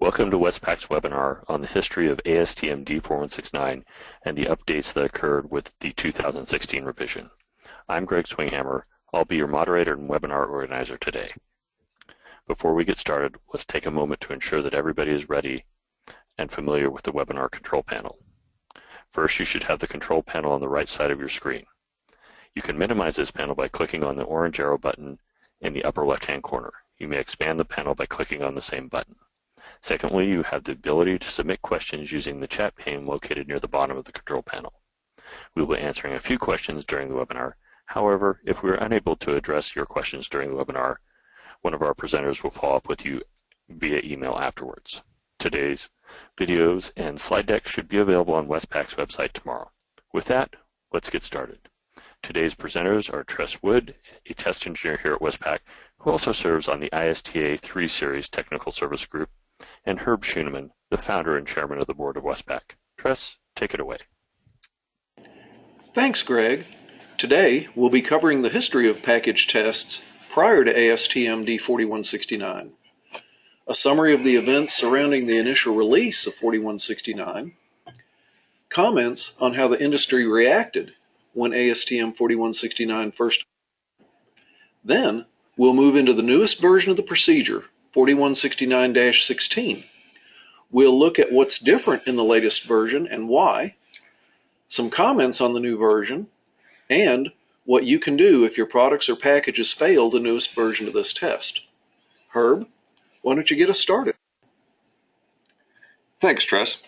Welcome to Westpak's webinar on the history of ASTM D4169 and the updates that occurred with the 2016 revision. I'm Greg Swinghammer. I'll be your moderator and webinar organizer today. Before we get started, let's take a moment to ensure that everybody is ready and familiar with the webinar control panel. First, you should have the control panel on the right side of your screen. You can minimize this panel by clicking on the orange arrow button in the upper left-hand corner. You may expand the panel by clicking on the same button. Secondly, you have the ability to submit questions using the chat pane located near the bottom of the control panel. We will be answering a few questions during the webinar. However, if we are unable to address your questions during the webinar, one of our presenters will follow up with you via email afterwards. Today's videos and slide deck should be available on Westpak's website tomorrow. With that, let's get started. Today's presenters are Tress Wood, a test engineer here at Westpak, who also serves on the ISTA 3 Series Technical Service Group, and Herb Schoeneman, the founder and chairman of the board of Westpak. Tress, take it away. Thanks, Greg. Today, we'll be covering the history of package tests prior to ASTM D4169, a summary of the events surrounding the initial release of 4169, comments on how the industry reacted when ASTM 4169 first. Then, we'll move into the newest version of the procedure, 4169-16. We'll look at what's different in the latest version and why, some comments on the new version, and what you can do if your products or packages fail the newest version of this test. Herb, why don't you get us started? Thanks, Tress.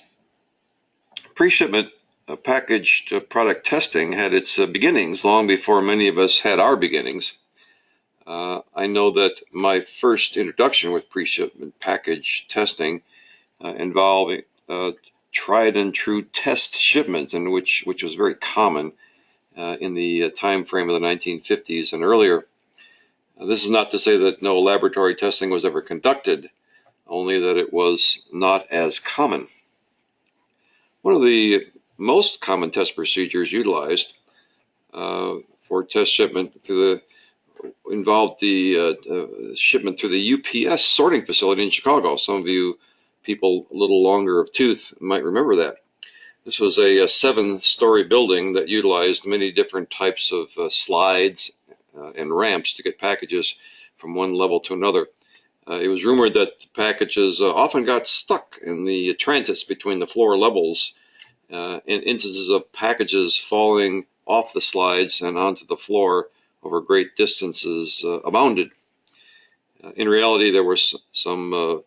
Pre-shipment packaged product testing had its beginnings long before many of us had our beginnings. I know that my first introduction with pre-shipment package testing involved tried and true test shipment, and which was very common in the time frame of the 1950s and earlier. This is not to say that no laboratory testing was ever conducted, only that it was not as common. One of the most common test procedures utilized for test shipment involved the shipment through the UPS sorting facility in Chicago. Some of you people a little longer of tooth might remember that. This was a 7-story building that utilized many different types of slides and ramps to get packages from one level to another. It was rumored that packages often got stuck in the transits between the floor levels, and instances of packages falling off the slides and onto the floor over great distances abounded. In reality, there were some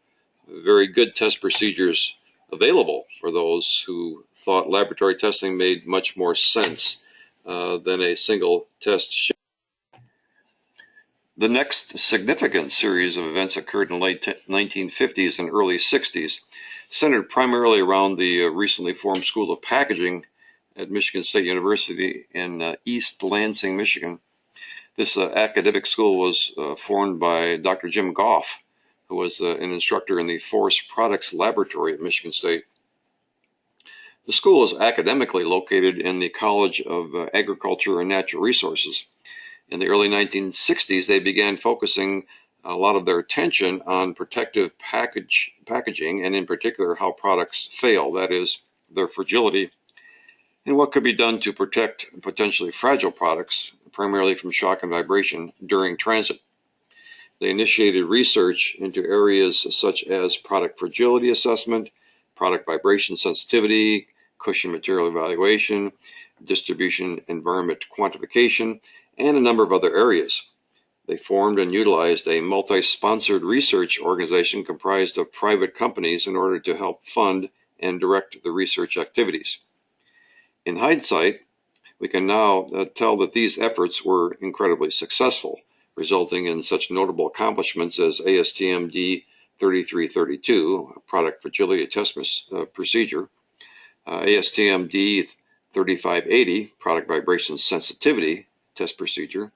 very good test procedures available for those who thought laboratory testing made much more sense than a single test ship. The next significant series of events occurred in the late 1950s and early 60s, centered primarily around the recently formed School of Packaging at Michigan State University in East Lansing, Michigan. This academic school was formed by Dr. Jim Goff, who was an instructor in the Forest Products Laboratory at Michigan State. The school is academically located in the College of Agriculture and Natural Resources. In the early 1960s, they began focusing a lot of their attention on protective packaging, and in particular how products fail, that is, their fragility, and what could be done to protect potentially fragile products, primarily from shock and vibration, during transit. They initiated research into areas such as product fragility assessment, product vibration sensitivity, cushion material evaluation, distribution environment quantification, and a number of other areas. They formed and utilized a multi-sponsored research organization comprised of private companies in order to help fund and direct the research activities. In hindsight, we can now tell that these efforts were incredibly successful, resulting in such notable accomplishments as ASTM D4332, product fragility test procedure, ASTM D3580, product vibration sensitivity test procedure,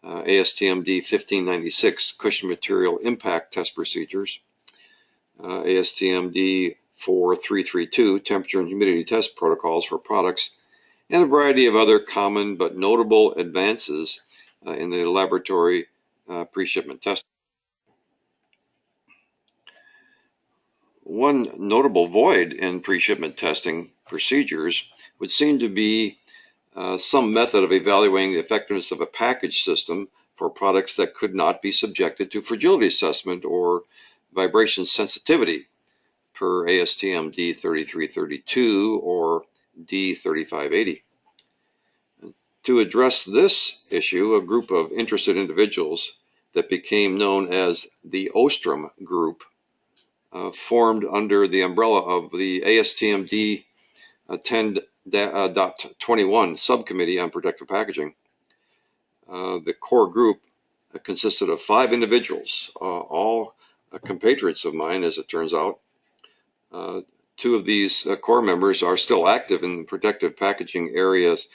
ASTM D1596, cushion material impact test procedures, ASTM D4332, temperature and humidity test protocols for products, and a variety of other common but notable advances in the laboratory pre-shipment testing. One notable void in pre-shipment testing procedures would seem to be some method of evaluating the effectiveness of a package system for products that could not be subjected to fragility assessment or vibration sensitivity per ASTM D4332 or D3580. To address this issue, a group of interested individuals that became known as the Ostrom Group formed under the umbrella of the ASTM D41 Subcommittee on Protective Packaging. The core group consisted of 5 individuals, all compatriots of mine, as it turns out. 2 of these core members are still active in protective packaging areas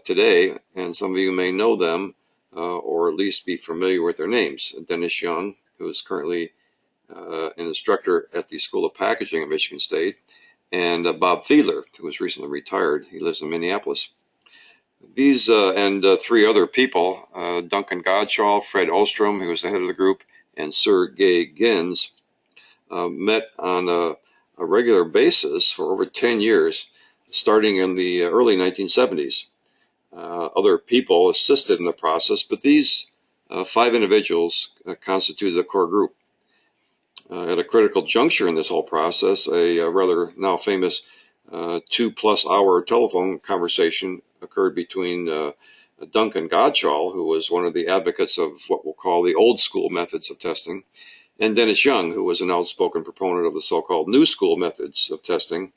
today, and some of you may know them or at least be familiar with their names. Dennis Young, who is currently an instructor at the School of Packaging at Michigan State, and Bob Fiedler, who was recently retired. He lives in Minneapolis. These and 3 other people, Duncan Godshaw, Fred Ostrom, who was the head of the group, and Sir Gay Gins, met on a regular basis for over 10 years, starting in the early 1970s. Other people assisted in the process, but these 5 individuals constituted the core group. At a critical juncture in this whole process, a rather now famous 2+ hour telephone conversation occurred between Duncan Godshaw, who was one of the advocates of what we'll call the old school methods of testing, and Dennis Young, who was an outspoken proponent of the so-called new school methods of testing.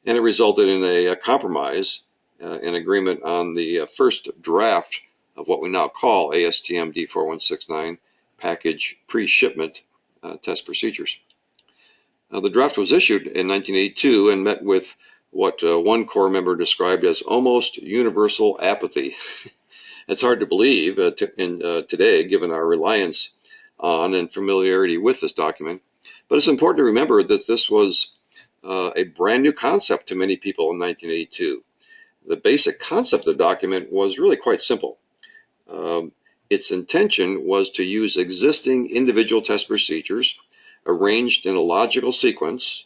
And it resulted in a compromise, an agreement on the first draft of what we now call ASTM D4169 package pre-shipment test procedures. The draft was issued in 1982 and met with what one core member described as almost universal apathy. It's hard to believe today, given our reliance on and familiarity with this document, but it's important to remember that this was a brand new concept to many people in 1982. The basic concept of the document was really quite simple. Its intention was to use existing individual test procedures arranged in a logical sequence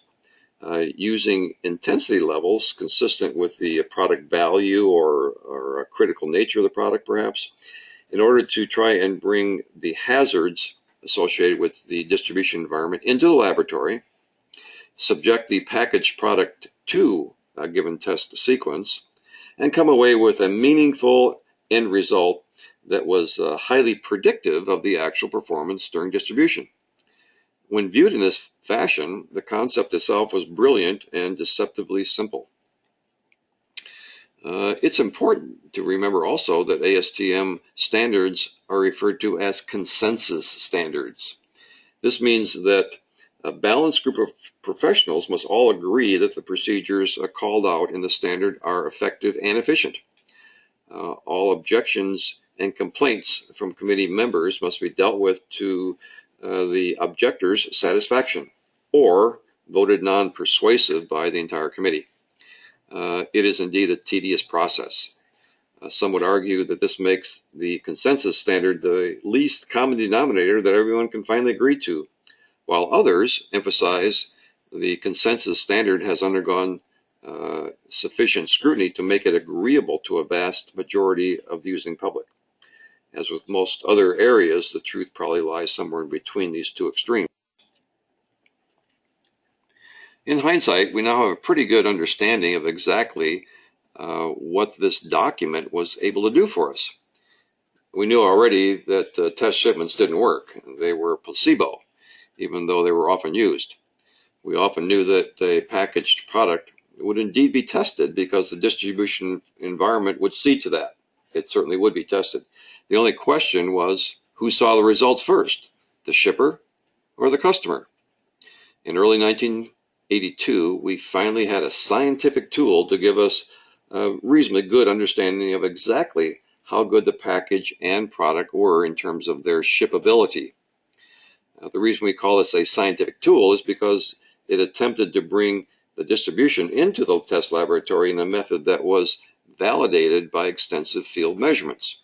using intensity levels consistent with the product value or a critical nature of the product, perhaps, in order to try and bring the hazards associated with the distribution environment into the laboratory, subject the packaged product to a given test sequence, and come away with a meaningful end result that was highly predictive of the actual performance during distribution. When viewed in this fashion, the concept itself was brilliant and deceptively simple. It's important to remember also that ASTM standards are referred to as consensus standards. This means that a balanced group of professionals must all agree that the procedures called out in the standard are effective and efficient. All objections and complaints from committee members must be dealt with to the objector's satisfaction or voted non-persuasive by the entire committee. It is indeed a tedious process. Some would argue that this makes the consensus standard the least common denominator that everyone can finally agree to, while others emphasize the consensus standard has undergone sufficient scrutiny to make it agreeable to a vast majority of the using public. As with most other areas, the truth probably lies somewhere in between these two extremes. In hindsight, we now have a pretty good understanding of exactly what this document was able to do for us. We knew already that test shipments didn't work. They were placebo, even though they were often used. We often knew that a packaged product would indeed be tested because the distribution environment would see to that. It certainly would be tested. The only question was who saw the results first, the shipper or the customer. In early 1982, we finally had a scientific tool to give us a reasonably good understanding of exactly how good the package and product were in terms of their shippability. The reason we call this a scientific tool is because it attempted to bring the distribution into the test laboratory in a method that was validated by extensive field measurements.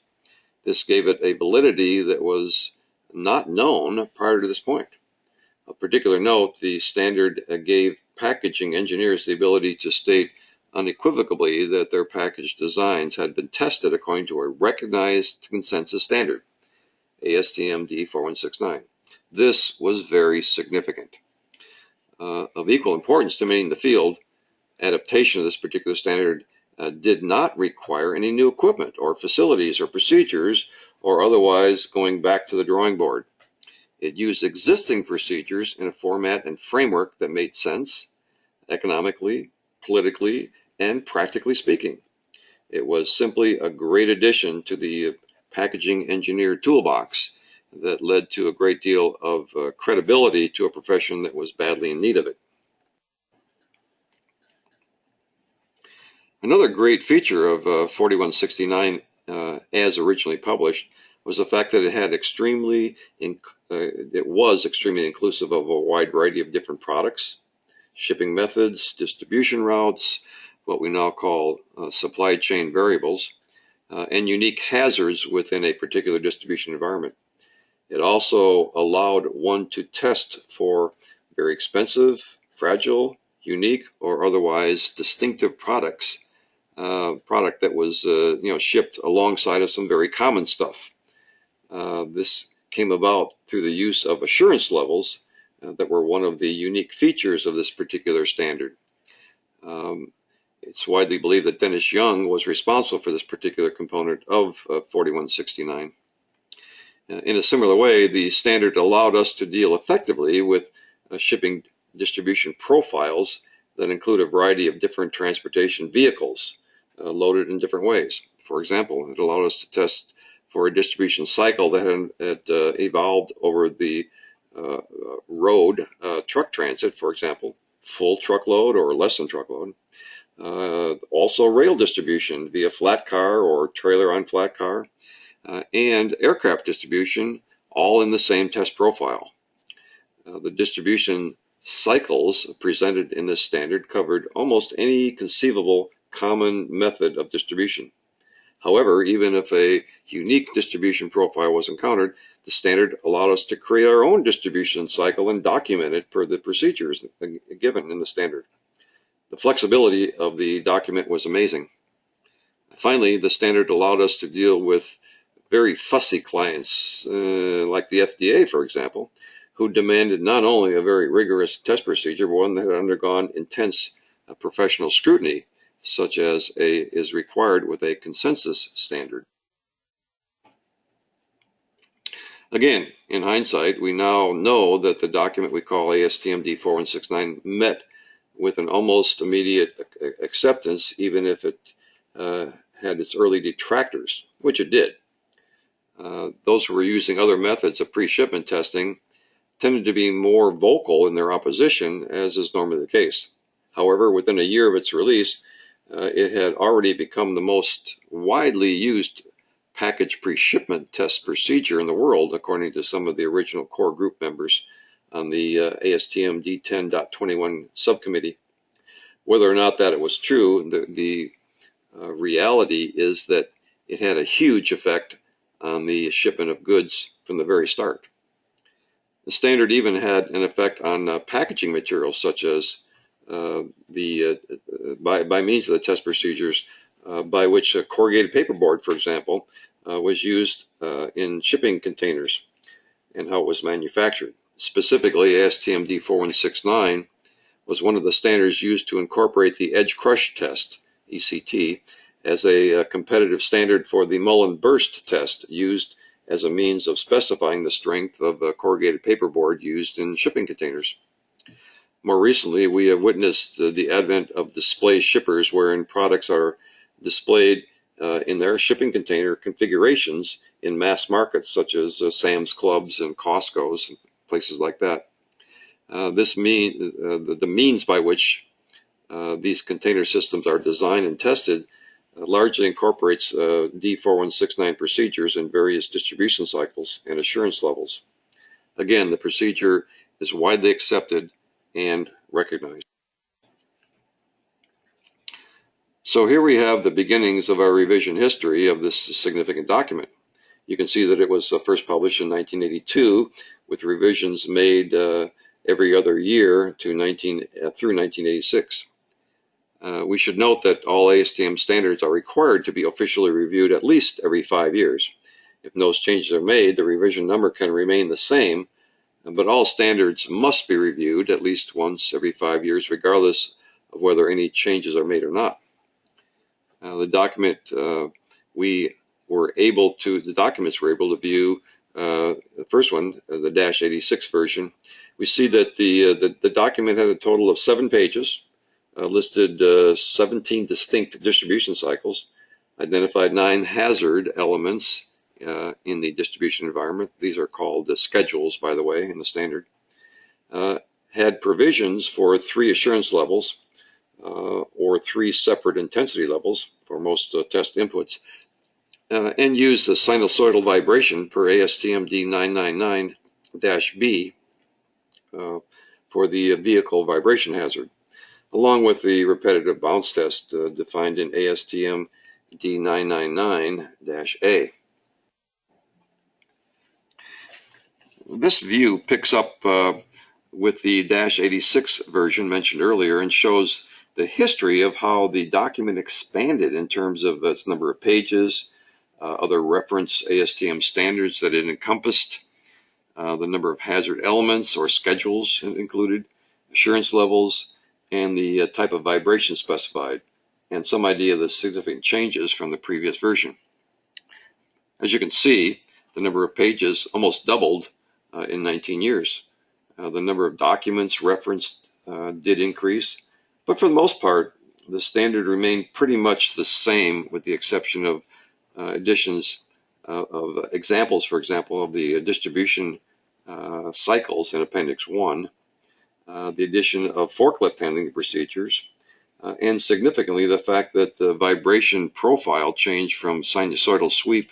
This gave it a validity that was not known prior to this point. Of particular note, the standard gave packaging engineers the ability to state unequivocally that their package designs had been tested according to a recognized consensus standard, ASTM D4169. This was very significant. Of equal importance to many in the field, adaptation of this particular standard did not require any new equipment or facilities or procedures or otherwise going back to the drawing board. It used existing procedures in a format and framework that made sense economically, politically, and practically speaking. It was simply a great addition to the packaging engineer toolbox that led to a great deal of credibility to a profession that was badly in need of it. Another great feature of 4169 as originally published was the fact that it was extremely inclusive of a wide variety of different products, shipping methods, distribution routes, what we now call supply chain variables, and unique hazards within a particular distribution environment. It also allowed one to test for very expensive, fragile, unique, or otherwise distinctive product that was shipped alongside of some very common stuff. This came about through the use of assurance levels that were one of the unique features of this particular standard. It's widely believed that Dennis Young was responsible for this particular component of 4169. In a similar way, the standard allowed us to deal effectively with shipping distribution profiles that include a variety of different transportation vehicles loaded in different ways. For example, it allowed us to test for a distribution cycle that had evolved over the road truck transit, for example, full truckload or less than truckload. Also rail distribution via flat car or trailer on flat car, and aircraft distribution, all in the same test profile. The distribution cycles presented in this standard covered almost any conceivable common method of distribution. However, even if a unique distribution profile was encountered, the standard allowed us to create our own distribution cycle and document it per the procedures given in the standard. The flexibility of the document was amazing. Finally, the standard allowed us to deal with very fussy clients, like the FDA, for example, who demanded not only a very rigorous test procedure, but one that had undergone intense professional scrutiny, such as is required with a consensus standard. Again, in hindsight, we now know that the document we call ASTM D4169 met with an almost immediate acceptance, even if it had its early detractors, which it did. Those who were using other methods of pre-shipment testing tended to be more vocal in their opposition, as is normally the case. However, within a year of its release, it had already become the most widely used package pre-shipment test procedure in the world, according to some of the original core group members on the ASTM D10.21 subcommittee. Whether or not that it was true, the reality is that it had a huge effect on the shipment of goods from the very start. The standard even had an effect on packaging materials, such as by means of the test procedures by which a corrugated paperboard, for example, was used in shipping containers and how it was manufactured. Specifically, ASTM D4169 was one of the standards used to incorporate the edge crush test, ECT, as a competitive standard for the Mullen burst test used as a means of specifying the strength of corrugated paperboard used in shipping containers. More recently, we have witnessed the advent of display shippers, wherein products are displayed in their shipping container configurations in mass markets such as Sam's Clubs and Costco's and places like that. The means by which these container systems are designed and tested largely incorporates D4169 procedures in various distribution cycles and assurance levels. Again, the procedure is widely accepted and recognized. So here we have the beginnings of our revision history of this significant document. You can see that it was first published in 1982 with revisions made every other year through 1986. We should note that all ASTM standards are required to be officially reviewed at least every 5 years. If no changes are made, the revision number can remain the same, but all standards must be reviewed at least once every 5 years, regardless of whether any changes are made or not. The documents we were able to view, the first one, the -86 version. We see that the document had a total of 7 pages, listed 17 distinct distribution cycles, identified 9 hazard elements in the distribution environment. These are called schedules, by the way, in the standard. Had provisions for 3 assurance levels, or 3 separate intensity levels for most test inputs, and used the sinusoidal vibration per ASTM D4169-16 for the vehicle vibration hazard, along with the repetitive bounce test defined in ASTM D4169-A. This view picks up with the -86 version mentioned earlier and shows the history of how the document expanded in terms of its number of pages, other reference ASTM standards that it encompassed, the number of hazard elements or schedules included, assurance levels, and the type of vibration specified, and some idea of the significant changes from the previous version. As you can see, the number of pages almost doubled in 19 years. The number of documents referenced did increase, but for the most part, the standard remained pretty much the same, with the exception of additions of examples, for example, of the distribution cycles in Appendix 1, the addition of forklift handling procedures, and significantly the fact that the vibration profile changed from sinusoidal sweep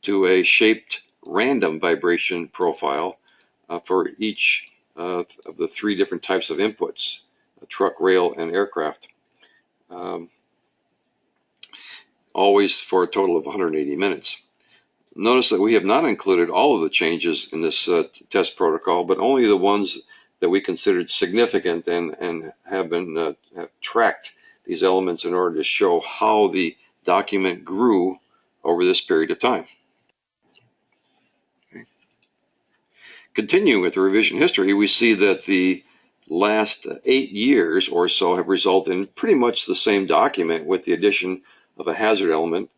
to a shaped random vibration profile for each of the 3 different types of inputs, truck, rail, and aircraft, always for a total of 180 minutes. Notice that we have not included all of the changes in this test protocol, but only the ones that we considered significant and have tracked these elements in order to show how the document grew over this period of time. Okay. Continuing with the revision history, we see that the last 8 years or so have resulted in pretty much the same document, with the addition of a hazard element,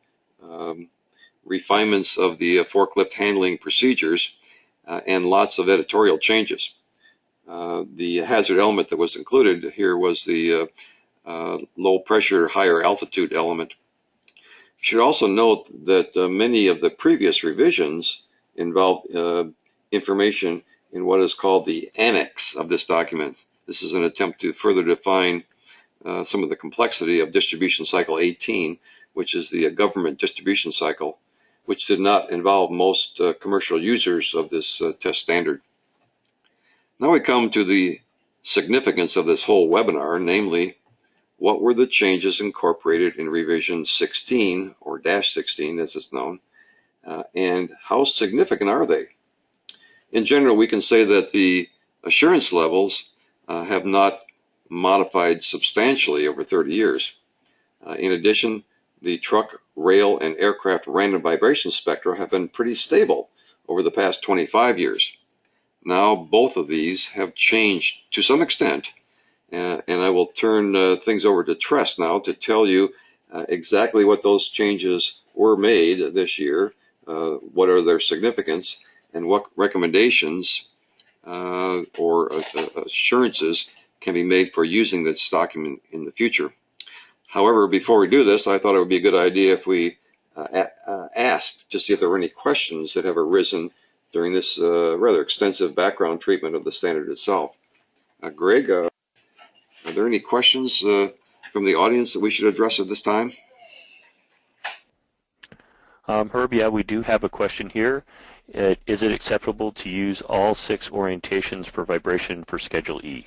refinements of the forklift handling procedures, and lots of editorial changes. The hazard element that was included here was the low pressure, higher altitude element. You should also note that many of the previous revisions involved information in what is called the annex of this document. This is an attempt to further define some of the complexity of distribution cycle 18, which is the government distribution cycle, which did not involve most commercial users of this test standard. Now we come to the significance of this whole webinar, namely, what were the changes incorporated in revision 16, or -16 as it's known, and how significant are they? In general, we can say that the assurance levels have not modified substantially over 30 years. In addition, the truck, rail, and aircraft random vibration spectra have been pretty stable over the past 25 years. Now both of these have changed to some extent, and I will turn things over to Tress now to tell you exactly what those changes were made this year, what are their significance, and what recommendations or assurances can be made for using this document in the future. However, before we do this, I thought it would be a good idea if we asked to see if there were any questions that have arisen during this rather extensive background treatment of the standard itself. Greg, are there any questions from the audience that we should address at this time? Herb, yeah, we do have a question here. Is it acceptable to use all 6 orientations for vibration for Schedule E?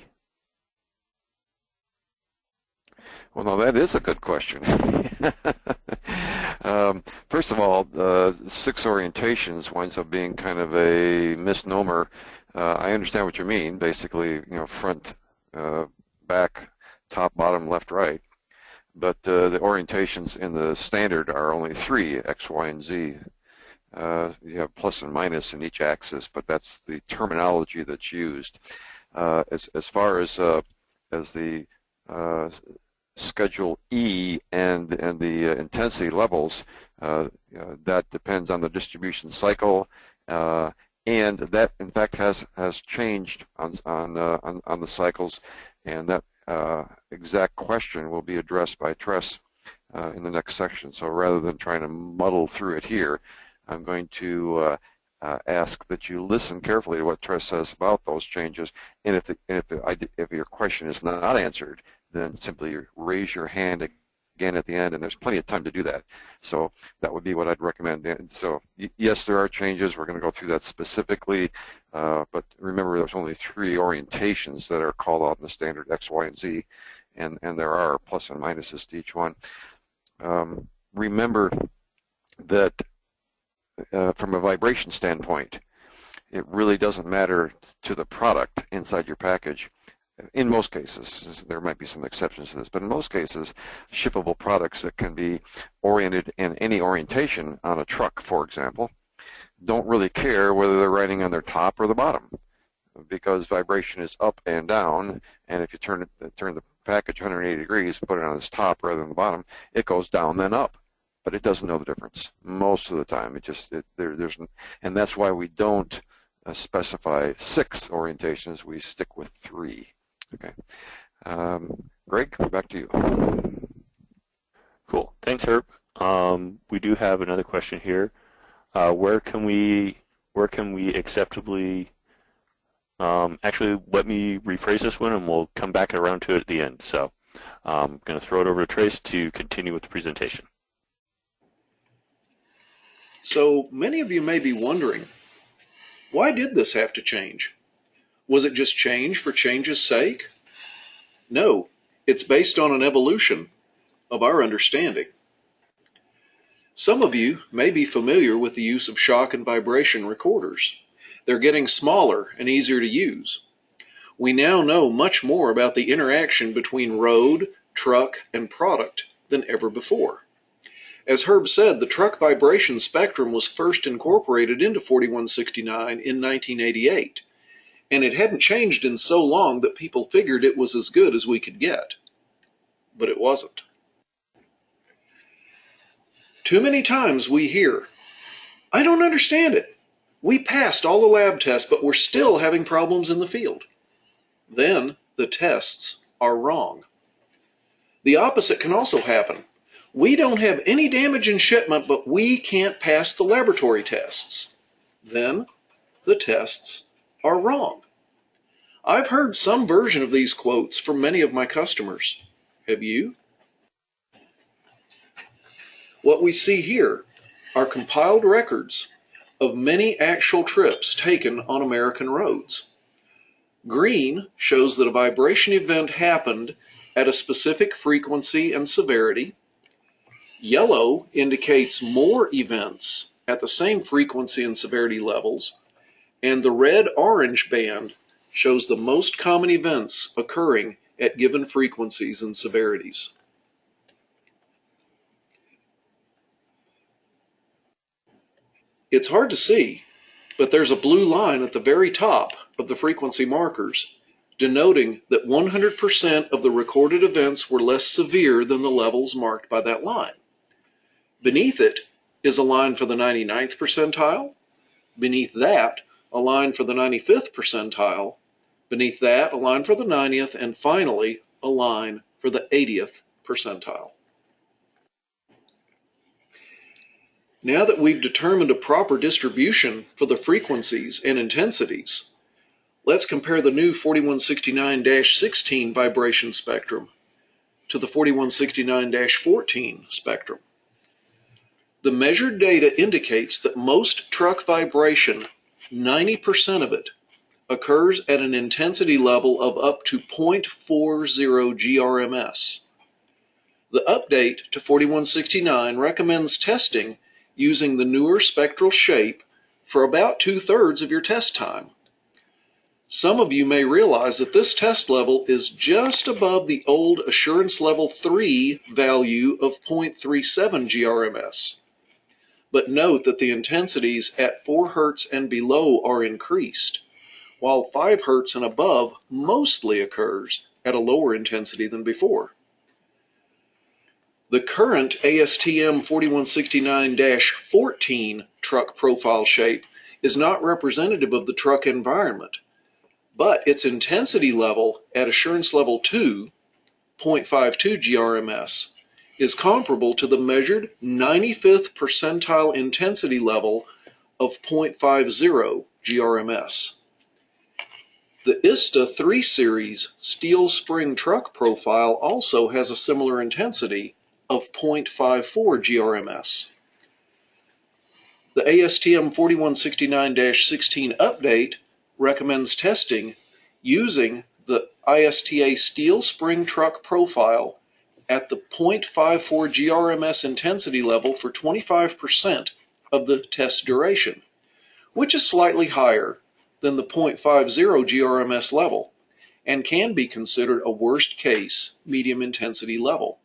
Well, now that is a good question. First of all, 6 orientations winds up being kind of a misnomer. I understand what you mean. Basically, front, back, top, bottom, left, right. But the orientations in the standard are only three, X, Y, and Z. You have plus and minus in each axis, but that's the terminology that's used. As far as the Schedule E and the intensity levels, that depends on the distribution cycle, and that in fact has changed on the cycles, and that exact question will be addressed by Tress in the next section. So rather than trying to muddle through it here, I'm going to ask that you listen carefully to what Tress says about those changes, and if your question is not answered, then simply raise your hand again at the end, and there's plenty of time to do that. So that would be what I'd recommend. And so yes, there are changes. We're going to go through that specifically, but remember there's only three orientations that are called out in the standard X, Y, and Z, and there are plus and minuses to each one. Remember that from a vibration standpoint, it really doesn't matter to the product inside your package. In most cases, there might be some exceptions to this, but in most cases, shippable products that can be oriented in any orientation on a truck, for example, don't really care whether they're riding on their top or the bottom, because vibration is up and down, and if you turn the package 180 degrees, put it on its top rather than the bottom, it goes down then up. But it doesn't know the difference most of the time. And that's why we don't specify 6 orientations. We stick with 3. Okay, Greg, back to you. Cool. Thanks, Herb. We do have another question here. Where can we acceptably? Actually, let me rephrase this one, and we'll come back around to it at the end. So I'm going to throw it over to Trace to continue with the presentation. So many of you may be wondering, why did this have to change? Was it just change for change's sake? No, it's based on an evolution of our understanding. Some of you may be familiar with the use of shock and vibration recorders. They're getting smaller and easier to use. We now know much more about the interaction between road, truck, and product than ever before. As Herb said, the truck vibration spectrum was first incorporated into 4169 in 1988, and it hadn't changed in so long that people figured it was as good as we could get. But it wasn't. Too many times we hear, "I don't understand it. We passed all the lab tests, but we're still having problems in the field." Then the tests are wrong. The opposite can also happen. We don't have any damage in shipment, but we can't pass the laboratory tests. Then the tests are wrong. I've heard some version of these quotes from many of my customers. Have you? What we see here are compiled records of many actual trips taken on American roads. Green shows that a vibration event happened at a specific frequency and severity. Yellow indicates more events at the same frequency and severity levels, and the red-orange band shows the most common events occurring at given frequencies and severities. It's hard to see, but there's a blue line at the very top of the frequency markers, denoting that 100% of the recorded events were less severe than the levels marked by that line. Beneath it is a line for the 99th percentile. Beneath that, a line for the 95th percentile. Beneath that, a line for the 90th, and finally, a line for the 80th percentile. Now that we've determined a proper distribution for the frequencies and intensities, let's compare the new 4169-16 vibration spectrum to the 4169-14 spectrum. The measured data indicates that most truck vibration, 90% of it, occurs at an intensity level of up to 0.40 GRMS. The update to 4169 recommends testing using the newer spectral shape for about 2/3 of your test time. Some of you may realize that this test level is just above the old Assurance Level 3 value of 0.37 GRMS. But note that the intensities at 4 Hz and below are increased, while 5 Hz and above mostly occurs at a lower intensity than before. The current ASTM 4169-14 truck profile shape is not representative of the truck environment, but its intensity level at Assurance Level 2, 0.52 GRMS, is comparable to the measured 95th percentile intensity level of 0.50 GRMS. The ISTA 3 Series steel spring truck profile also has a similar intensity of 0.54 GRMS. The ASTM 4169-16 update recommends testing using the ISTA steel spring truck profile at the 0.54 GRMS intensity level for 25% of the test duration, which is slightly higher than the 0.50 GRMS level and can be considered a worst-case medium intensity level.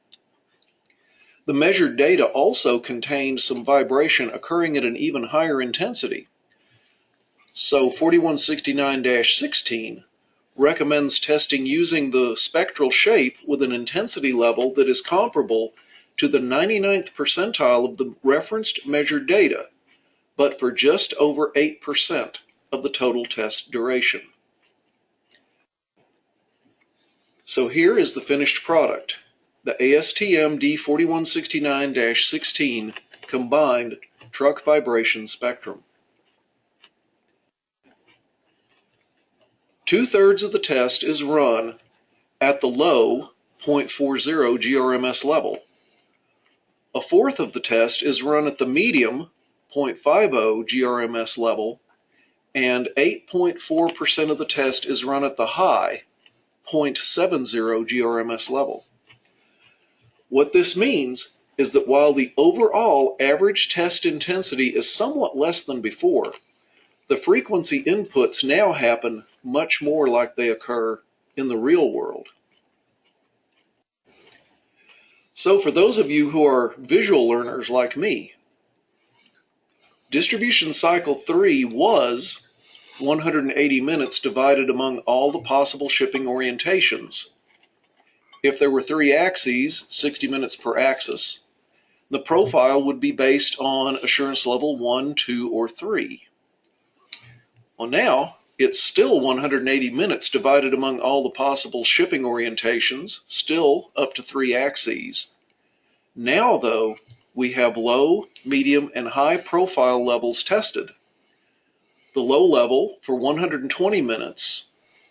The measured data also contained some vibration occurring at an even higher intensity. So 4169-16 recommends testing using the spectral shape with an intensity level that is comparable to the 99th percentile of the referenced measured data, but for just over 8% of the total test duration. So here is the finished product, the ASTM D4169-16 combined truck vibration spectrum. 2/3 of the test is run at the low 0.40 GRMS level. 1/4 of the test is run at the medium 0.50 GRMS level, and 8.4% of the test is run at the high 0.70 GRMS level. What this means is that while the overall average test intensity is somewhat less than before, the frequency inputs now happen much more like they occur in the real world. So for those of you who are visual learners like me, distribution cycle 3 was 180 minutes divided among all the possible shipping orientations. If there were 3 axes, 60 minutes per axis, the profile would be based on assurance level 1, 2, or 3. Well, now it's still 180 minutes divided among all the possible shipping orientations, still up to 3 axes. Now, though, we have low, medium, and high profile levels tested. The low level for 120 minutes,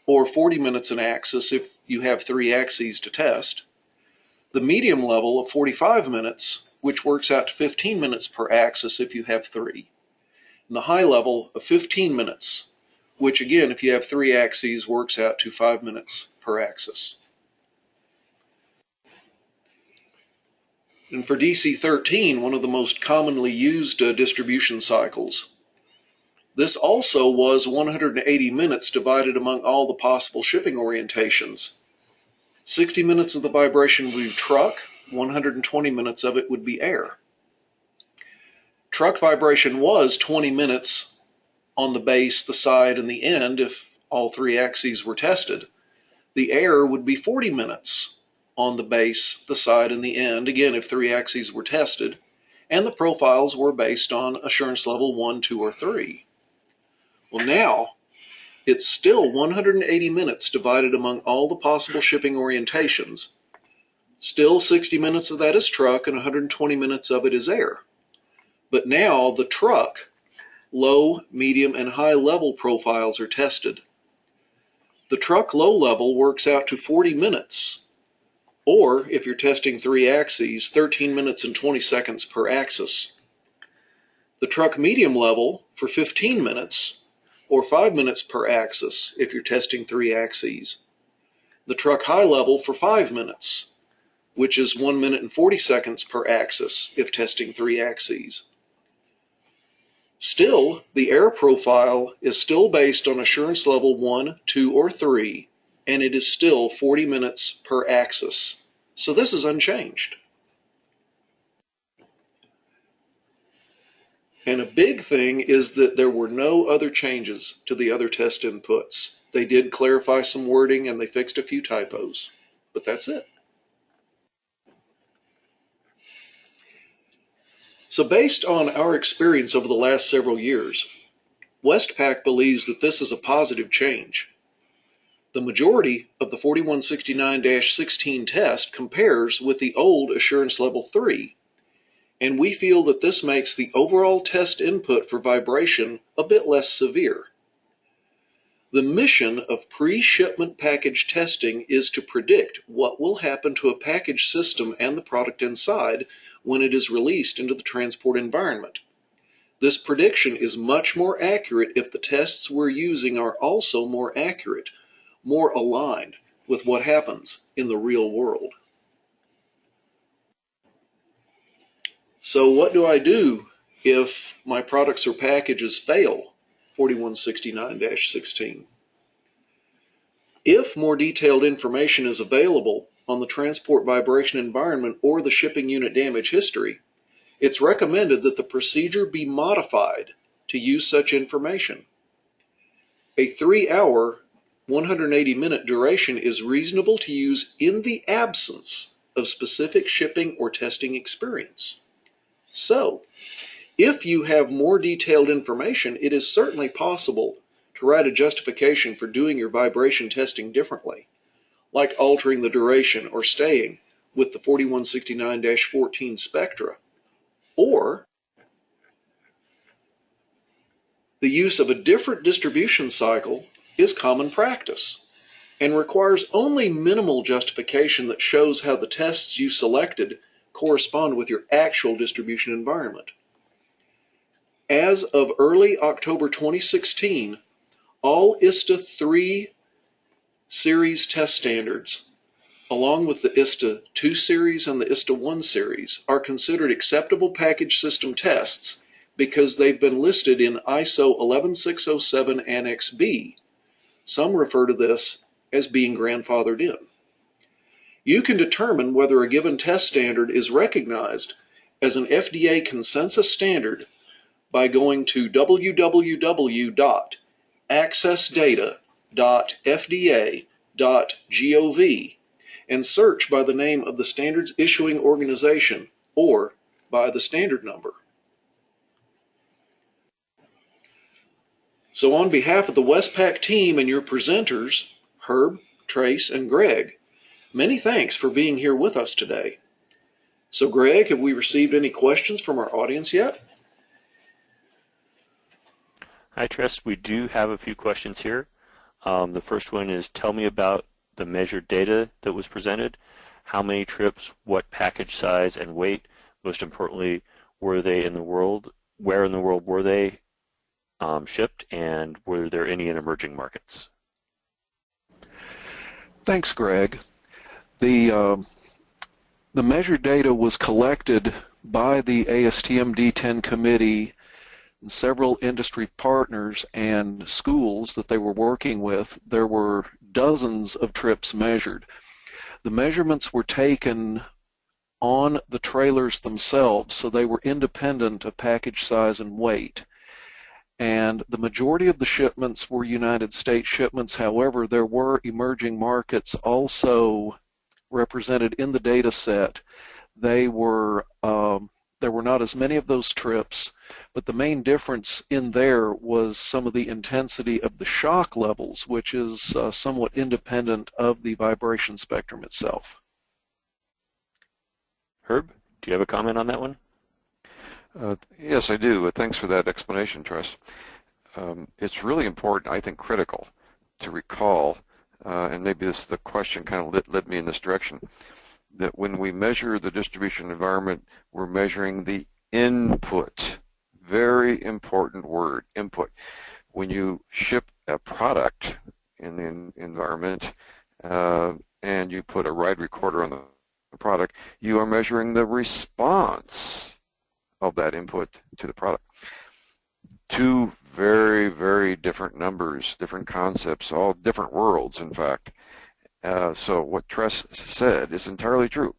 or 40 minutes an axis if you have 3 axes to test. The medium level of 45 minutes, which works out to 15 minutes per axis if you have 3. And the high level of 15 minutes, which again, if you have 3 axes, works out to 5 minutes per axis. And for DC13, one of the most commonly used distribution cycles, this also was 180 minutes divided among all the possible shipping orientations. 60 minutes of the vibration would be truck, 120 minutes of it would be air. Truck vibration was 20 minutes on the base, the side, and the end if all 3 axes were tested. The air would be 40 minutes on the base, the side, and the end, again if 3 axes were tested, and the profiles were based on assurance level 1, 2, or 3. Well, now it's still 180 minutes divided among all the possible shipping orientations. Still 60 minutes of that is truck and 120 minutes of it is air. But now the truck low, medium, and high level profiles are tested. The truck low level works out to 40 minutes, or if you're testing 3 axes, 13 minutes and 20 seconds per axis. The truck medium level for 15 minutes, or 5 minutes per axis if you're testing 3 axes. The truck high level for 5 minutes, which is 1 minute and 40 seconds per axis if testing 3 axes. Still, the error profile is still based on assurance level 1, 2, or 3, and it is still 40 minutes per axis. So this is unchanged. And a big thing is that there were no other changes to the other test inputs. They did clarify some wording and they fixed a few typos, but that's it. So based on our experience over the last several years, Westpak believes that this is a positive change. The majority of the 4169-16 test compares with the old Assurance Level 3, and we feel that this makes the overall test input for vibration a bit less severe. The mission of pre-shipment package testing is to predict what will happen to a package system and the product inside when it is released into the transport environment. This prediction is much more accurate if the tests we're using are also more accurate, more aligned with what happens in the real world. So what do I do if my products or packages fail 4169-16? If more detailed information is available on the transport vibration environment or the shipping unit damage history, it's recommended that the procedure be modified to use such information. A 3-hour, 180-minute duration is reasonable to use in the absence of specific shipping or testing experience. So, if you have more detailed information, it is certainly possible to write a justification for doing your vibration testing differently, like altering the duration or staying with the 4169-14 spectra, or the use of a different distribution cycle is common practice and requires only minimal justification that shows how the tests you selected correspond with your actual distribution environment. As of early October 2016, all ISTA 3 series test standards, along with the ISTA 2 series and the ISTA 1 series, are considered acceptable package system tests because they've been listed in ISO 11607 Annex B. Some refer to this as being grandfathered in. You can determine whether a given test standard is recognized as an FDA consensus standard by going to www.accessdata.fda.gov and search by the name of the standards issuing organization or by the standard number. So on behalf of the Westpak team and your presenters, Herb, Trace, and Greg, many thanks for being here with us today. So Greg, have we received any questions from our audience yet? Hi, Tress. We do have a few questions here. The first one is, tell me about the measured data that was presented. How many trips, what package size and weight? Most importantly, were they in the world? Where in the world were they shipped? And were there any in emerging markets? Thanks, Greg. The measured data was collected by the ASTM D10 committee, several industry partners and schools that they were working with. There were dozens of trips measured. The measurements were taken on the trailers themselves, so they were independent of package size and weight. And the majority of the shipments were United States shipments. However, there were emerging markets also represented in the data set. There were not as many of those trips, but the main difference in there was some of the intensity of the shock levels, which is somewhat independent of the vibration spectrum itself. Herb, do you have a comment on that one? Yes, I do. Thanks for that explanation, Tress. It's really important, I think critical, to recall, and maybe the question kind of led me in this direction, that when we measure the distribution environment, we're measuring the input. Very important word, input. When you ship a product in the environment and you put a ride recorder on the product, you are measuring the response of that input to the product. two very, very different numbers, different concepts, all different worlds, in fact. So what Tress said is entirely true.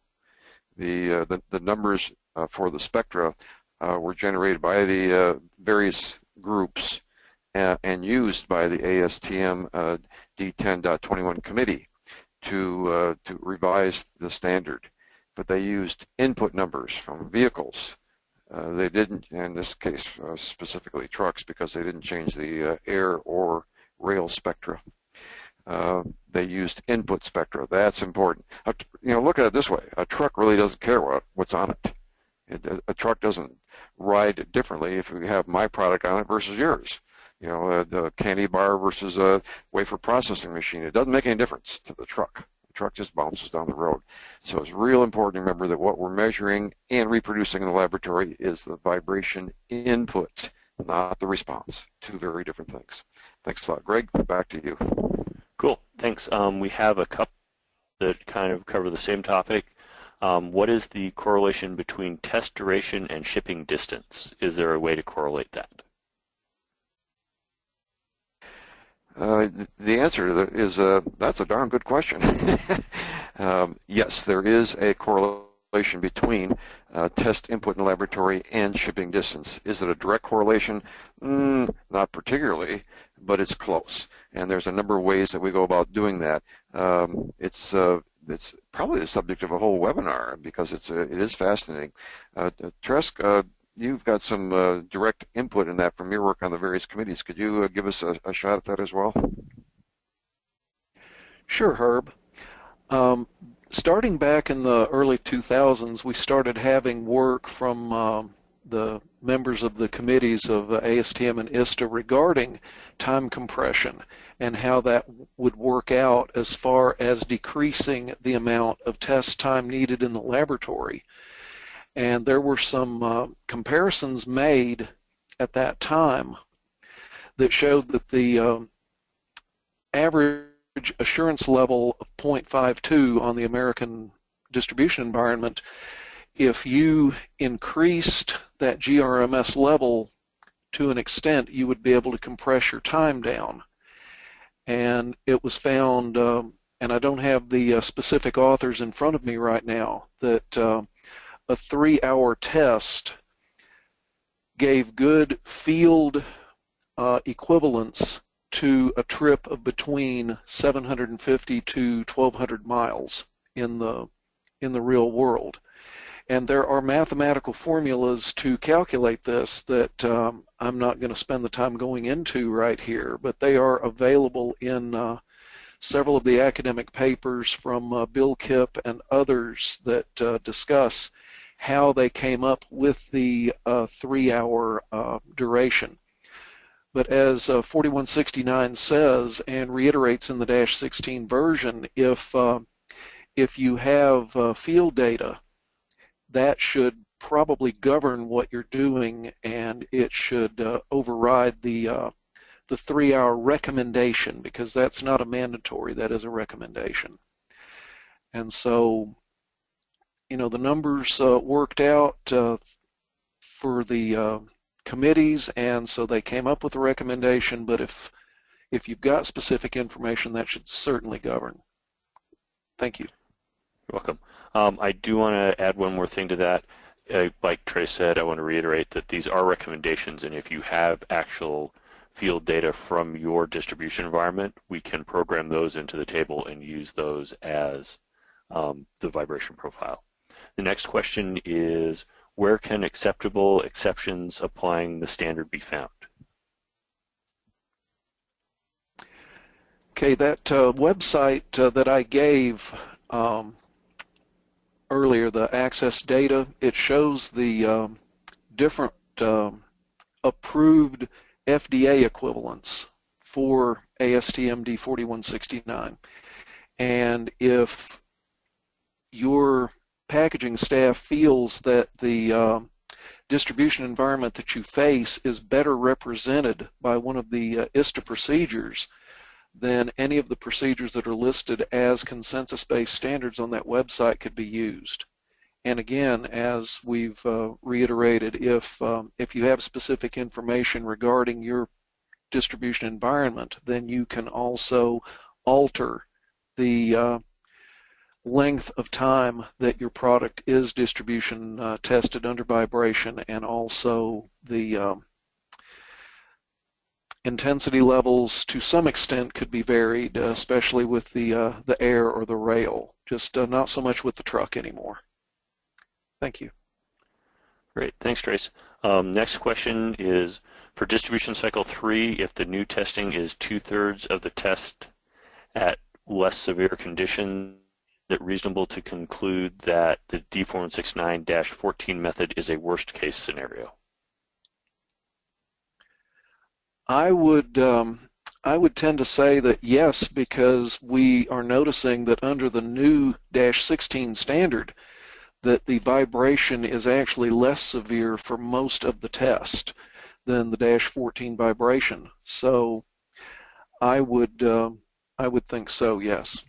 The numbers for the spectra were generated by the various groups and used by the ASTM D4169 committee to revise the standard. But they used input numbers from vehicles. They didn't, in this case specifically trucks, because they didn't change the air or rail spectra. They used input spectra. That's important. Look at it this way. A truck really doesn't care what's on it. A truck doesn't ride differently if we have my product on it versus yours. The candy bar versus a wafer processing machine. It doesn't make any difference to the truck. The truck just bounces down the road. So it's real important to remember that what we're measuring and reproducing in the laboratory is the vibration input, not the response. Two very different things. Thanks a lot. Greg, back to you. Cool, thanks. We have a couple that kind of cover the same topic. What is the correlation between test duration and shipping distance? Is there a way to correlate that? The answer is that's a darn good question. Yes, there is a correlation between test input in the laboratory and shipping distance. Is it a direct correlation? Not particularly, but it's close. And there's a number of ways that we go about doing that. It's probably the subject of a whole webinar because it is fascinating. Tresk, you've got some direct input in that from your work on the various committees. Could you give us a shot at that as well? Sure, Herb. Starting back in the early 2000s, we started having work from the members of the committees of ASTM and ISTA regarding time compression and how that would work out as far as decreasing the amount of test time needed in the laboratory. And there were some comparisons made at that time that showed that the average assurance level of 0.52 on the American distribution environment, if you increased that GRMS level to an extent, you would be able to compress your time down. And it was found, and I don't have the specific authors in front of me right now, that a 3-hour test gave good field equivalence to a trip of between 750 to 1,200 miles in the real world. And there are mathematical formulas to calculate this that I'm not going to spend the time going into right here, but they are available in several of the academic papers from Bill Kipp and others that discuss how they came up with the 3-hour duration. But as 4169 says and reiterates in the -16 version, if you have field data, that should probably govern what you're doing, and it should override the 3-hour recommendation, because that's not a mandatory, that is a recommendation. And so, the numbers worked out for the committees, and so they came up with a recommendation, but if you've got specific information, that should certainly govern. Thank you. You're welcome. I do want to add one more thing to that. Like Trey said, I want to reiterate that these are recommendations, and if you have actual field data from your distribution environment, we can program those into the table and use those as the vibration profile. The next question is, where can acceptable exceptions applying the standard be found? Okay, that website that I gave earlier, the Access Data, it shows the different approved FDA equivalents for ASTM D4169. And if your packaging staff feels that the distribution environment that you face is better represented by one of the ISTA procedures, then any of the procedures that are listed as consensus-based standards on that website could be used. And again, as we've reiterated, if you have specific information regarding your distribution environment, then you can also alter the length of time that your product is distribution tested under vibration, and also the intensity levels to some extent could be varied, especially with the air or the rail, just not so much with the truck anymore. Thank you. Great, thanks, Trace. Next question is, for distribution cycle 3, if the new testing is 2/3 of the test at less severe conditions, is it reasonable to conclude that the D4169-14 method is a worst-case scenario? I would tend to say that yes, because we are noticing that under the new -16 standard, that the vibration is actually less severe for most of the test than the -14 vibration. So I would think so, yes.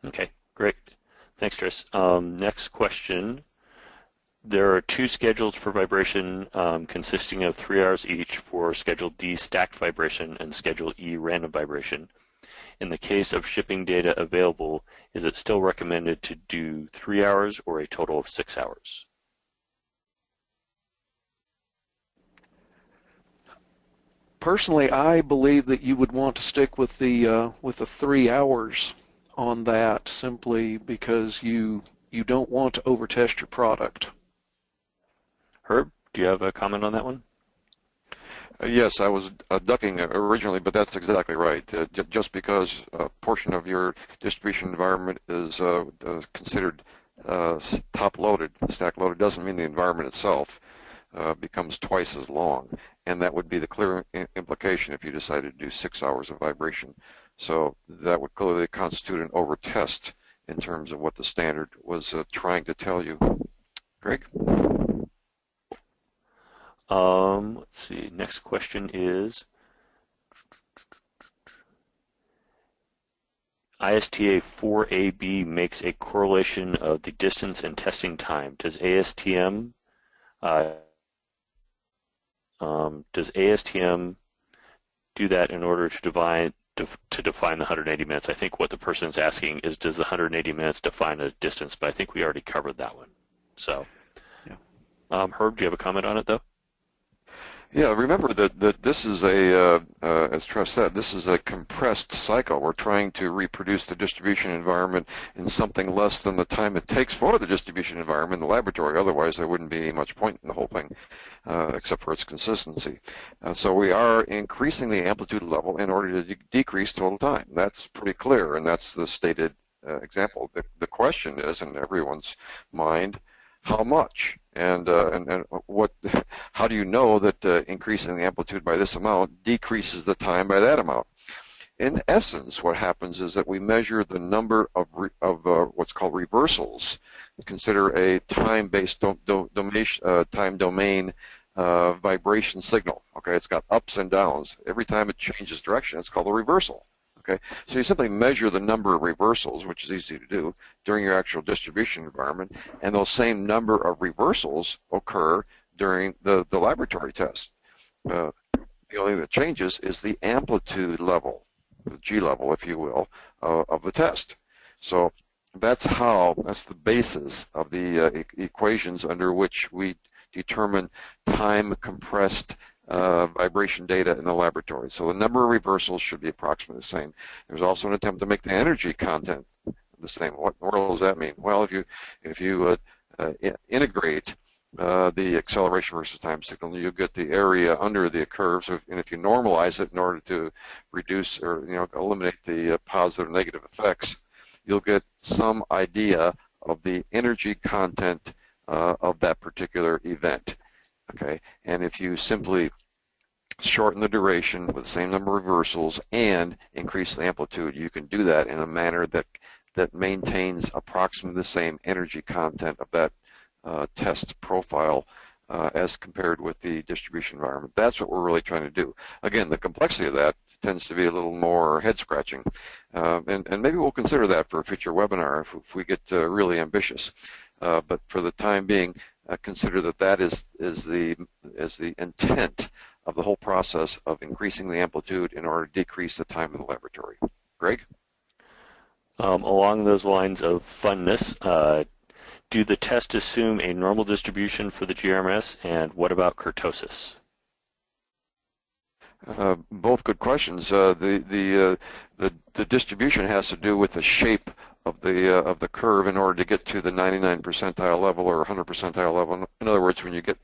Okay, great. Thanks, Tris. Next question. There are 2 schedules for vibration consisting of 3 hours each for Schedule D stacked vibration and Schedule E random vibration. In the case of shipping data available, is it still recommended to do 3 hours or a total of 6 hours? Personally, I believe that you would want to stick with the 3 hours on that, simply because you don't want to overtest your product. Herb, do you have a comment on that one? Yes, I was ducking originally, but that's exactly right. Just because a portion of your distribution environment is considered top-loaded, stack-loaded, doesn't mean the environment itself becomes twice as long. And that would be the clear implication if you decided to do 6 hours of vibration. So that would clearly constitute an overtest in terms of what the standard was trying to tell you. Greg? Let's see. Next question is, ISTA 4AB makes a correlation of the distance and testing time. Does ASTM do that in order to define the 180 minutes? I think what the person is asking is, does the 180 minutes define a distance? But I think we already covered that one. So, yeah. Herb, do you have a comment on it, though? Yeah, remember that this is as Tress said, this is a compressed cycle. We're trying to reproduce the distribution environment in something less than the time it takes for the distribution environment in the laboratory. Otherwise, there wouldn't be much point in the whole thing, except for its consistency. So we are increasing the amplitude level in order to decrease total time. That's pretty clear, and that's the stated example. The question is, in everyone's mind, how much? And what? How do you know that increasing the amplitude by this amount decreases the time by that amount? In essence, what happens is that we measure the number of what's called reversals. Consider a time-based time domain vibration signal. Okay, it's got ups and downs. Every time it changes direction, it's called a reversal. Okay, so you simply measure the number of reversals, which is easy to do, during your actual distribution environment, and those same number of reversals occur during the laboratory test. The only thing that changes is the amplitude level, the G level, if you will, of the test. So that's the basis of the equations under which we determine time-compressed vibration data in the laboratory. So the number of reversals should be approximately the same. There's also an attempt to make the energy content the same. What in the world does that mean? Well, if you integrate the acceleration versus time signal, you get the area under the curve. So and if you normalize it in order to reduce or eliminate the positive and negative effects, you'll get some idea of the energy content of that particular event. Okay, and if you simply shorten the duration with the same number of reversals and increase the amplitude, you can do that in a manner that maintains approximately the same energy content of that test profile as compared with the distribution environment. That's what we're really trying to do. Again, the complexity of that tends to be a little more head-scratching. And maybe we'll consider that for a future webinar if we get really ambitious. But for the time being, consider that is the intent of the whole process of increasing the amplitude in order to decrease the time in the laboratory. Greg? Along those lines of funness, do the tests assume a normal distribution for the GRMS, and what about kurtosis? Both good questions. The distribution has to do with the shape of the curve in order to get to the 99 percentile level or 100 percentile level. In other words, when you get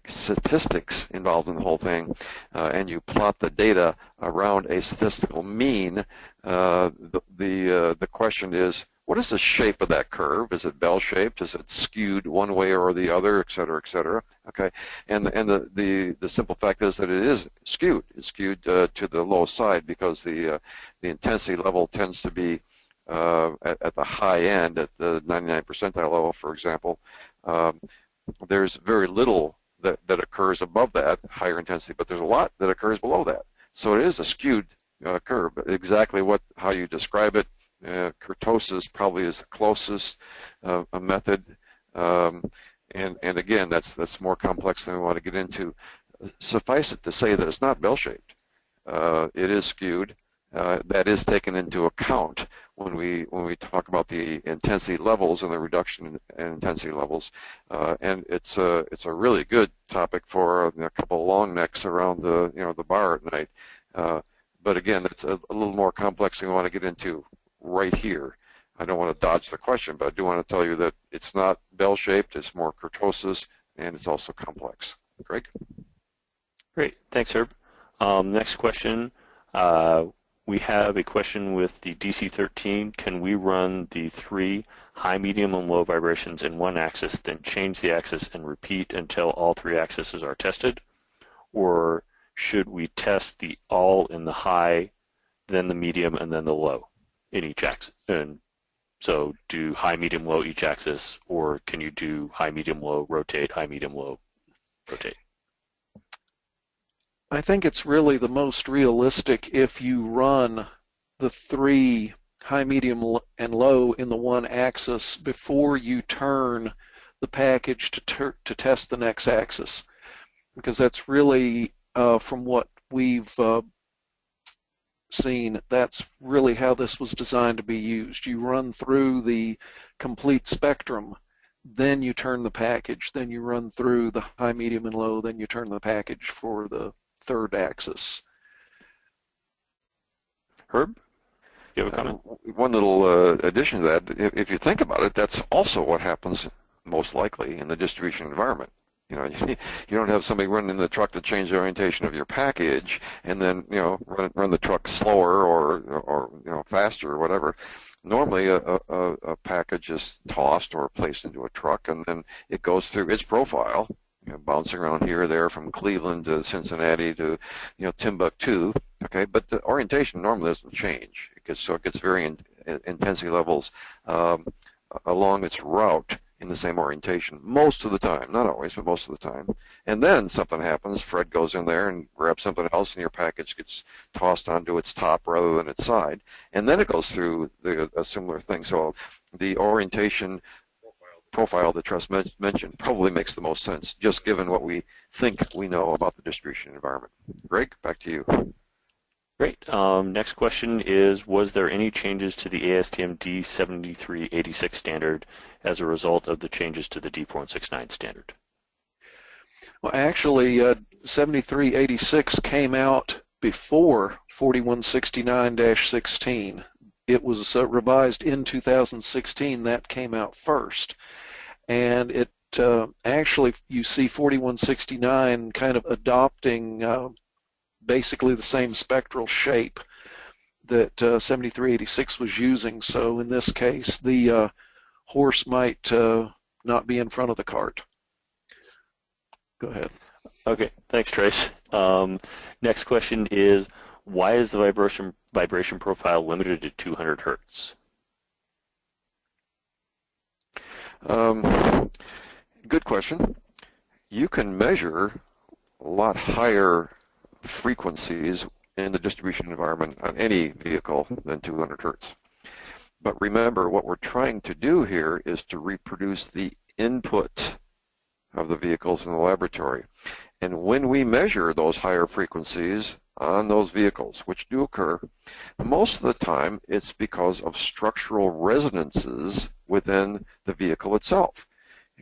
statistics involved in the whole thing, and you plot the data around a statistical mean, the question is, what is the shape of that curve? Is it bell-shaped? Is it skewed one way or the other, et cetera, et cetera? Okay, and the simple fact is that it is skewed. It's skewed to the low side because the intensity level tends to be at the high end, at the 99 percentile level, for example. There's very little that occurs above that higher intensity, but there's a lot that occurs below that. So it is a skewed curve. But exactly how you describe it, kurtosis probably is the closest method, and again, that's more complex than we want to get into. Suffice it to say that it's not bell-shaped. It is skewed. That is taken into account when we talk about the intensity levels and the reduction in intensity levels, and it's a really good topic for a couple of long necks around the bar at night. But again, it's a little more complex than we want to get into right here. I don't want to dodge the question, but I do want to tell you that it's not bell-shaped, it's more kurtosis, and it's also complex. Greg? Great, thanks, Herb. Next question. We have a question with the DC13. Can we run the 3 high, medium, and low vibrations in one axis, then change the axis and repeat until all 3 axes are tested? Or should we test the all in the high, then the medium, and then the low in each axis? And so do high, medium, low each axis, or can you do high, medium, low, rotate, high, medium, low, rotate? I think it's really the most realistic if you run the 3 high, medium, and low in the one axis before you turn the package to test the next axis, because that's really, from what we've seen, that's really how this was designed to be used. You run through the complete spectrum, then you turn the package, then you run through the high, medium, and low, then you turn the package for the 3rd axis. Herb, you have a comment? One little addition to that, if you think about it, that's also what happens most likely in the distribution environment. You don't have somebody running in the truck to change the orientation of your package and then run the truck slower or faster or whatever. Normally a package is tossed or placed into a truck, and then it goes through its profile, bouncing around here or there from Cleveland to Cincinnati to Timbuktu. Okay, but the orientation normally doesn't change. It gets very intensity levels along its route in the same orientation most of the time, not always, but most of the time. And then something happens. Fred goes in there and grabs something else, and your package gets tossed onto its top rather than its side. And then it goes through a similar thing. So the orientation profile that Tress mentioned probably makes the most sense, just given what we think we know about the distribution environment. Greg, back to you. Great. Next question is, was there any changes to the ASTM D4169 standard as a result of the changes to the D4169 standard? Well, actually, 7386 came out before 4169-16. It was revised in 2016. That came out first. And it actually, you see 4169 kind of adopting basically the same spectral shape that 7386 was using. So in this case, the horse might not be in front of the cart. Go ahead. Okay, thanks, Trace. Next question is, why is the vibration profile limited to 200 hertz? Good question. You can measure a lot higher frequencies in the distribution environment on any vehicle than 200 hertz. But remember, what we're trying to do here is to reproduce the input of the vehicles in the laboratory. And when we measure those higher frequencies on those vehicles, which do occur, most of the time it's because of structural resonances within the vehicle itself.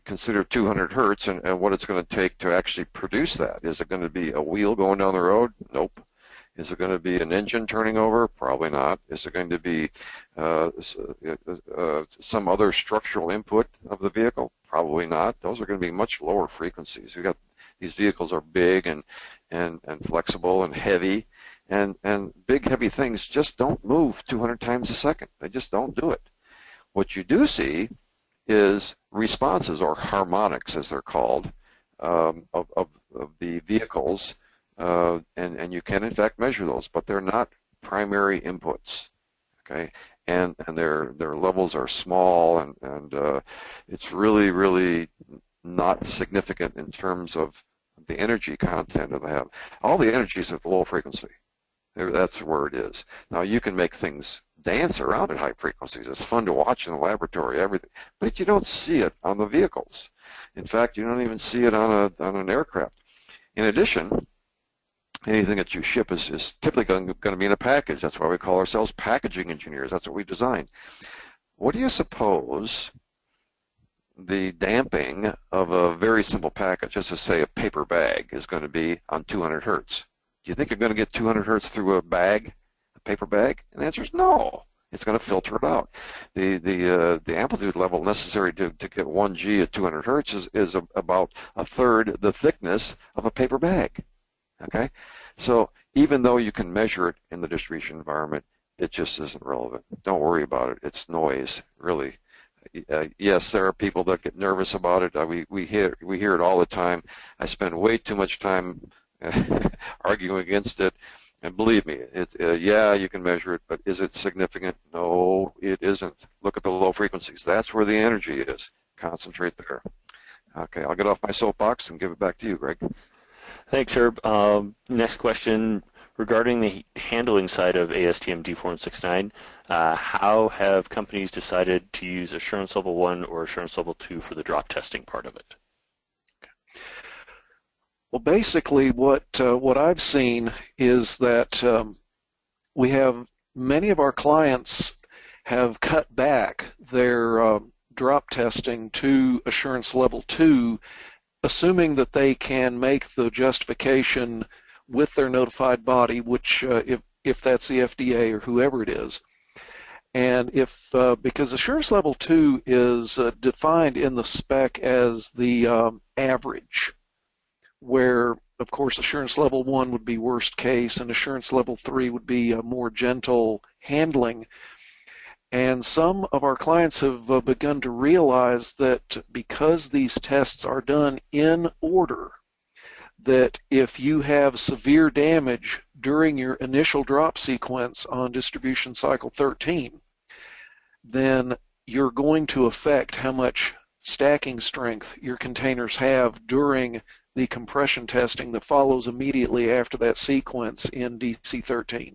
Consider 200 hertz and what it's going to take to actually produce that. Is it going to be a wheel going down the road? Nope. Is it going to be an engine turning over? Probably not. Is it going to be some other structural input of the vehicle? Probably not. Those are going to be much lower frequencies. These vehicles are big and flexible and heavy, and big heavy things just don't move 200 times a second. They just don't do it. What you do see is responses, or harmonics as they're called, of the vehicles, and you can in fact measure those, but they're not primary inputs, okay? And their levels are small, and it's really not significant in terms of the energy content that they have. All the energy is at the low frequency. That's where it is. Now you can make things dance around at high frequencies. It's fun to watch in the laboratory, everything, but you don't see it on the vehicles. In fact, you don't even see it on an aircraft. In addition, anything that you ship is typically going to be in a package. That's why we call ourselves packaging engineers. That's what we design. What do you suppose the damping of a very simple package, just to say a paper bag, is going to be on 200 hertz? Do you think you're going to get 200 hertz through a bag, a paper bag? And the answer is no. It's going to filter it out. The amplitude level necessary to get 1 G at 200 hertz is about a third the thickness of a paper bag. Okay, so even though you can measure it in the distribution environment, it just isn't relevant. Don't worry about it. It's noise, really. Yes, there are people that get nervous about it. We hear it all the time. I spend way too much time arguing against it. And believe me, yeah, you can measure it, but is it significant? No, it isn't. Look at the low frequencies. That's where the energy is. Concentrate there. Okay, I'll get off my soapbox and give it back to you, Greg. Thanks, Herb. Next question. Regarding the handling side of ASTM D4169, how have companies decided to use assurance level 1 or assurance level 2 for the drop testing part of it? Well, basically what I've seen is that we have many of our clients have cut back their drop testing to assurance level 2, assuming that they can make the justification with their notified body, which if that's the FDA or whoever it is. And if because assurance level 2 is defined in the spec as the average, where of course assurance level 1 would be worst case and assurance level 3 would be a more gentle handling. And some of our clients have begun to realize that because these tests are done in order, that if you have severe damage during your initial drop sequence on distribution cycle 13, then you're going to affect how much stacking strength your containers have during the compression testing that follows immediately after that sequence in DC13.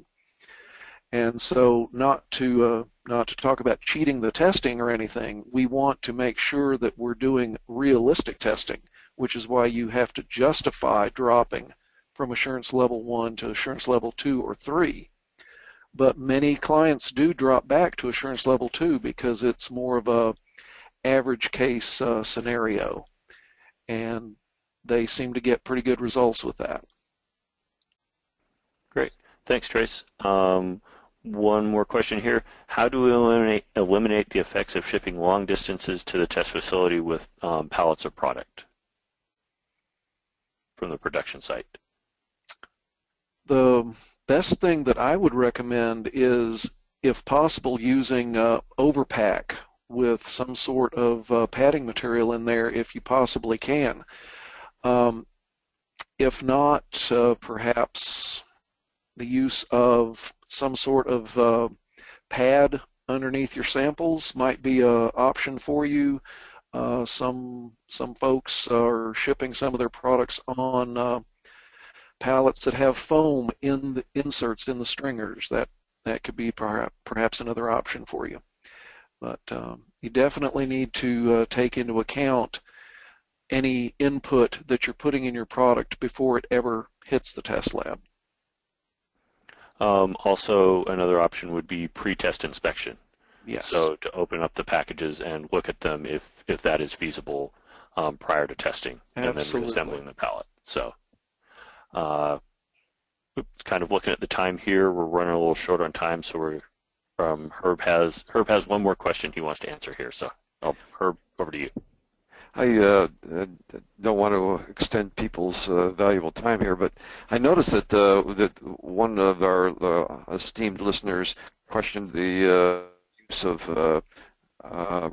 And so not to talk about cheating the testing or anything, we want to make sure that we're doing realistic testing, which is why you have to justify dropping from assurance level 1 to assurance level 2 or 3. But many clients do drop back to assurance level 2 because it's more of a average case scenario, and they seem to get pretty good results with that. Great. Thanks, Trace. One more question here. How do we eliminate the effects of shipping long distances to the test facility with pallets of product from the production site? The best thing that I would recommend is, if possible, using overpack with some sort of padding material in there if you possibly can. If not, perhaps the use of some sort of pad underneath your samples might be an option for you. Some folks are shipping some of their products on pallets that have foam in the inserts in the stringers. That could be perhaps another option for you. But you definitely need to take into account any input that you're putting in your product before it ever hits the test lab. Also, another option would be pre-test inspection. Yes. So to open up the packages and look at them if that is feasible prior to testing. Absolutely. And then reassembling the pallet. So kind of looking at the time here, we're running a little short on time, so we're Herb has one more question he wants to answer here. So Herb, over to you. I don't want to extend people's valuable time here, but I noticed that that one of our esteemed listeners questioned the use of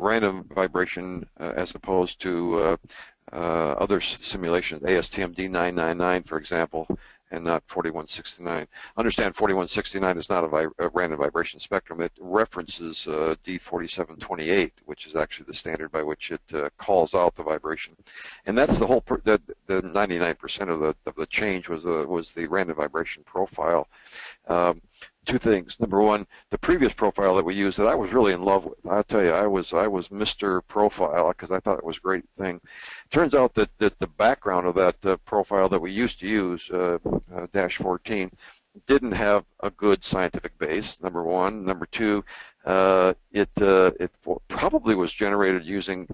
random vibration as opposed to other simulations, ASTM D4169, for example, and not 4169. Understand 4169 is not a random vibration spectrum. It references D4728, which is actually the standard by which it calls out the vibration. And that's the whole, the 99% of the change was the random vibration profile. Two things. Number one, the previous profile that we used that I was really in love with. I'll tell you, I was Mr. Profile because I thought it was a great thing. Turns out that the background of that profile that we used to use, dash 14, didn't have a good scientific base, number one. Number two, it probably was generated using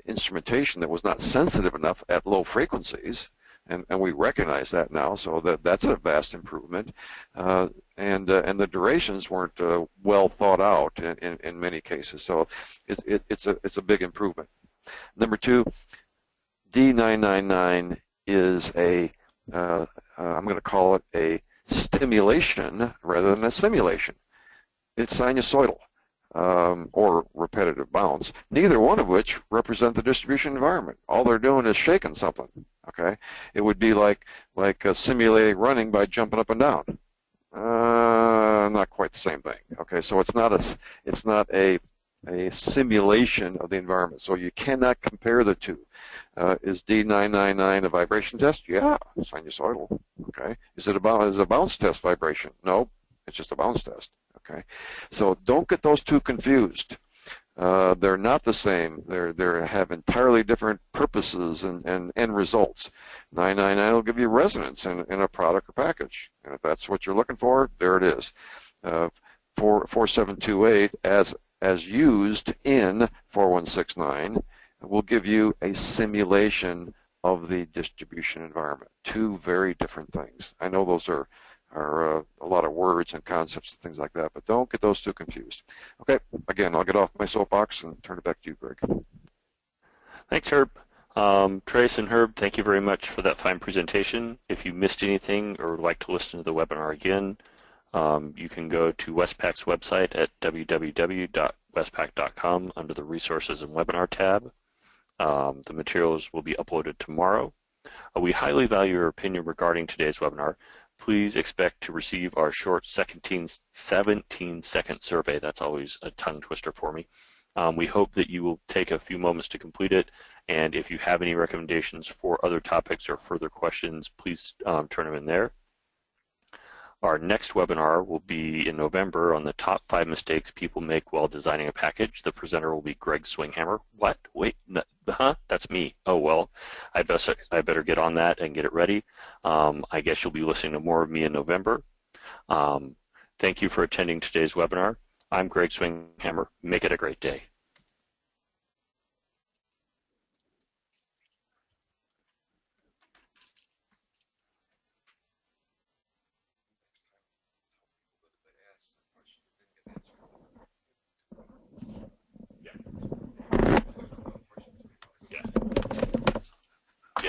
instrumentation that was not sensitive enough at low frequencies. And we recognize that now, so that's a vast improvement. And the durations weren't well thought out in many cases, so it's a big improvement. Number two, D999 is I'm going to call it a stimulation rather than a simulation. It's sinusoidal or repetitive bounce, neither one of which represent the distribution environment. All they're doing is shaking something. Okay, it would be like simulate running by jumping up and down. Not quite the same thing. Okay, so it's not a simulation of the environment. So you cannot compare the two. Is D999 a vibration test? Yeah, sinusoidal. Okay, is it a bounce test vibration? No, it's just a bounce test. Okay, so don't get those two confused. They're not the same. They have entirely different purposes and end results. 999 will give you resonance in a product or package, and if that's what you're looking for, there it is. 4728, as used in 4169, will give you a simulation of the distribution environment. Two very different things. I know those are a lot of words and concepts and things like that, but don't get those two confused. Okay, again, I'll get off my soapbox and turn it back to you, Greg. Thanks, Herb. Trace and Herb, thank you very much for that fine presentation. If you missed anything or would like to listen to the webinar again, you can go to Westpak's website at www.westpak.com under the Resources and Webinar tab. The materials will be uploaded tomorrow. We highly value your opinion regarding today's webinar. Please expect to receive our short 17-second survey. That's always a tongue twister for me. We hope that you will take a few moments to complete it, and if you have any recommendations for other topics or further questions, please turn them in there. Our next webinar will be in November on the top 5 mistakes people make while designing a package. The presenter will be Greg Swinghammer. What? Wait, huh? That's me. Oh, well, I better get on that and get it ready. I guess you'll be listening to more of me in November. Thank you for attending today's webinar. I'm Greg Swinghammer. Make it a great day.